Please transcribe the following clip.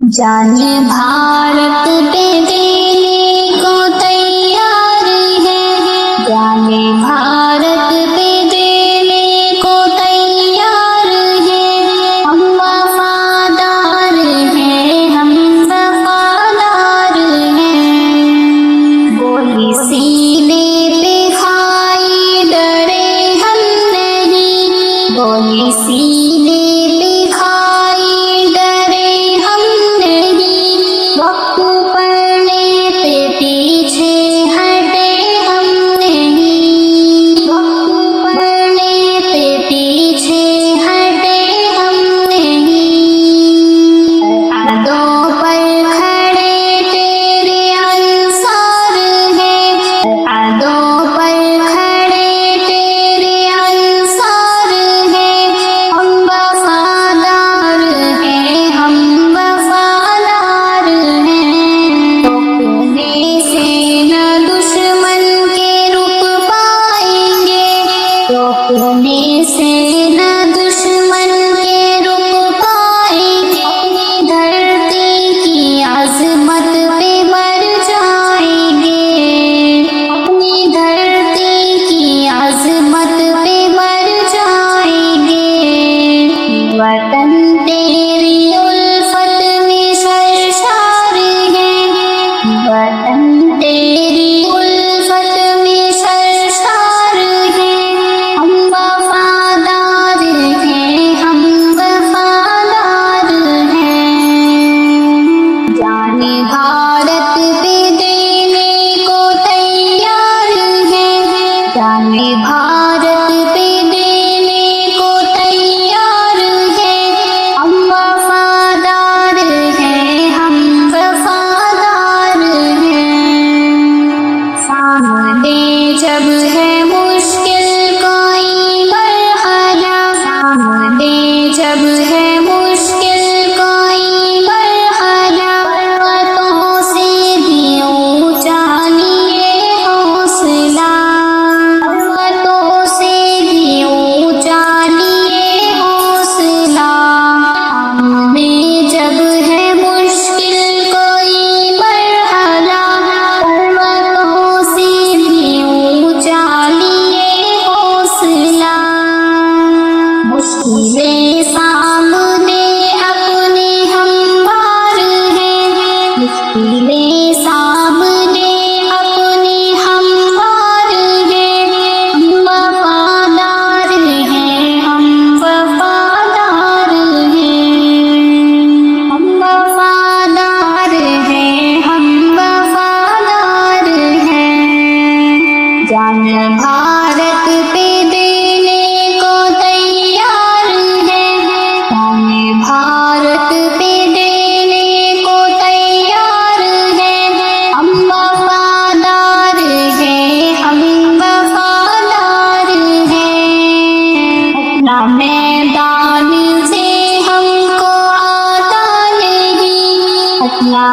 जाने भारत पे देने को तैयार है, जाने भारत पे देने को तैयार है। हम वफादार हैं, हम वफादार हैं। गोली सीने पे खाई डरे हम नहीं, गोली सीने पे खाई डरे हम नहीं। वक्त पड़ने पे पीछे हटे हम नहीं, वक्त पड़ने पे पीछे हटे हम नहीं। अदों पर खड़े तेरे अंसार हैं, अदों पर खड़े तेरे अंसार हैं। हम वफादार हैं, हम वफादार हैं। रोकने से न दुश्मन के रुक पाएंगे, रोकने से न दुश्मन के रुक पाएंगे। अपनी धरती की अजमत पे मर जाएंगे, अपनी धरती की अजमत पे मर जाएंगे। वतन तेरी उल्फत में सरशार है, वतन तेरी उल्फत में सरशार है। हम वफादार हैं, हम वफादार हैं। जाने भारत पे देने को तैयार है, जाने भारत पे देने को तैयार है। हम वफादार हैं, हम वफादार हैं। सामने जब है मुश्किल कोई मरहला, सामने जब है मुश्किल कोई मरहला। पर्वतों से भी ऊंचा लिए हौसला, पर्वतों से भी ऊंचा लिए हौसला। सामने जब है मुश्किल कोई मरहला, पर्वतों से भी ऊंचा लिए हौसला। मुश्किलें सामने अपने हमवार हैं, मुश्किलें सामने अपने हमवार हैं। हम वफादार हैं, हम वफादार हैं। हम वफादार हैं, हम वफादार हैं। जान भारत पे देने को तैयार है, जान भारत पे देने को तैयार है। हम वफादार हैं, हम वफादार हैं। अपना मैदान से हमको आता नहीं, अपना